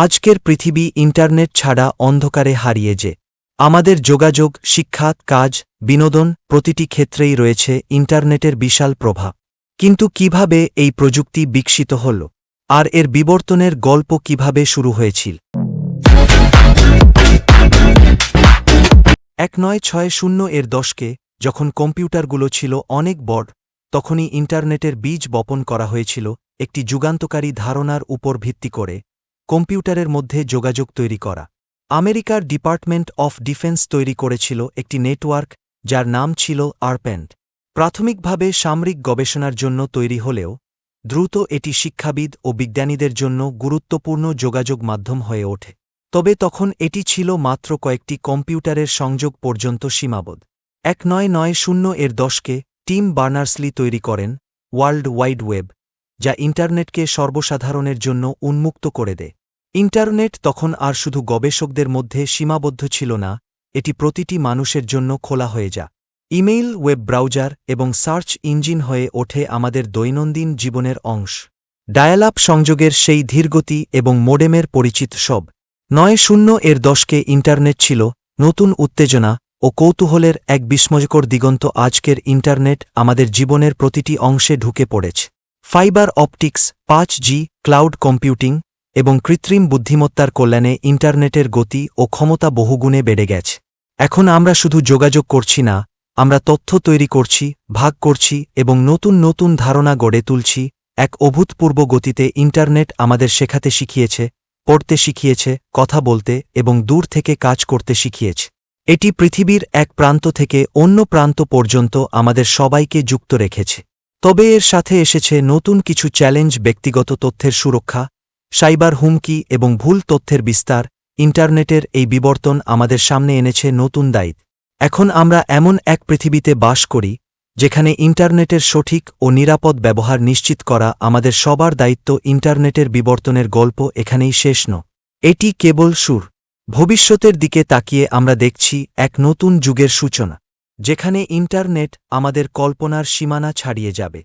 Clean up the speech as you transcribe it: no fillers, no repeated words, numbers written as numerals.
আজকের পৃথিবী ইন্টারনেট ছাড়া অন্ধকারে হারিয়ে যে আমাদের যোগাযোগ, শিক্ষা, কাজ, বিনোদন প্রতিটি ক্ষেত্রেই রয়েছে ইন্টারনেটের বিশাল প্রভাব। কিন্তু কিভাবে এই প্রযুক্তি বিকশিত হল, আর এর বিবর্তনের গল্প কিভাবে শুরু হয়েছিল? 1960 এর দশকে যখন কম্পিউটারগুলো ছিল অনেক বড়, তখনই ইন্টারনেটের বীজ বপন করা হয়েছিল একটি যুগান্তকারী ধারণার উপর ভিত্তি করে কম্পিউটারের মধ্যে যোগাযোগ তৈরি করা। আমেরিকার ডিপার্টমেন্ট অফ ডিফেন্স তৈরি করেছিল একটি নেটওয়ার্ক যার নাম ছিল আরপ্যানেট। প্রাথমিকভাবে সামরিক গবেষণার জন্য তৈরি হলেও দ্রুত এটি শিক্ষাবিদ ও বিজ্ঞানীদের জন্য গুরুত্বপূর্ণ যোগাযোগ মাধ্যম হয়ে ওঠে। তবে তখন এটি ছিল মাত্র কয়েকটি কম্পিউটারের সংযোগ পর্যন্ত সীমাবদ্ধ। 1990 এর দশকে টিম বার্নার্স-লি তৈরি করেন ওয়ার্ল্ড ওয়াইড ওয়েব, যা ইন্টারনেটকে সর্বসাধারণের জন্য উন্মুক্ত করে দেয়। ইন্টারনেট তখন আর শুধু গবেষকদের মধ্যে সীমাবদ্ধ ছিল না, এটি প্রতিটি মানুষের জন্য খোলা হয়ে যায়। ইমেইল, ওয়েব ব্রাউজার এবং সার্চ ইঞ্জিন হয়ে ওঠে আমাদের দৈনন্দিন জীবনের অংশ। ডায়াল-আপ সংযোগের সেই ধীরগতি এবং মোডেমের পরিচিত সব 90 এর দশকে ইন্টারনেট ছিল নতুন উত্তেজনা ও কৌতূহলের এক বিস্ময়কর দিগন্ত। আজকের ইন্টারনেট আমাদের জীবনের প্রতিটি অংশে ঢুকে পড়েছে। Fibre optics, 5G, cloud computing এবং কৃত্রিম বুদ্ধিমত্তার কল্যাণে ইন্টারনেটের গতি ও ক্ষমতা বহুগুণে বেড়ে গেছে। এখন আমরা শুধু যোগাযোগ করছি না, আমরা তথ্য তৈরি করছি, ভাগ করছি এবং নতুন নতুন ধারণা গড়ে তুলছি। এক অভূতপূর্ব গতিতে ইন্টারনেট আমাদের শেখাতে শিখিয়েছে, পড়তে শিখিয়েছে, কথা বলতে এবং দূর থেকে কাজ করতে শিখিয়েছে। এটি পৃথিবীর এক প্রান্ত থেকে অন্য প্রান্ত পর্যন্ত আমাদের সবাইকে যুক্ত রেখেছে। তবে এর সাথে এসেছে নতুন কিছু চ্যালেঞ্জ: ব্যক্তিগত তথ্যের সুরক্ষা, সাইবার হুমকি এবং ভুল তথ্যের বিস্তার। ইন্টারনেটের এই বিবর্তন আমাদের সামনে এনেছে নতুন দায়িত্ব। এখন আমরা এমন এক পৃথিবীতে বাস করি যেখানে ইন্টারনেটের সঠিক ও নিরাপদ ব্যবহার নিশ্চিত করা আমাদের সবার দায়িত্ব। ইন্টারনেটের বিবর্তনের গল্প এখানেই শেষ নয়, এটি কেবল শুরু। ভবিষ্যতের দিকে তাকিয়ে আমরা দেখছি এক নতুন যুগের সূচনা, যেখানে ইন্টারনেট আমাদের কল্পনার সীমানা ছাড়িয়ে যাবে।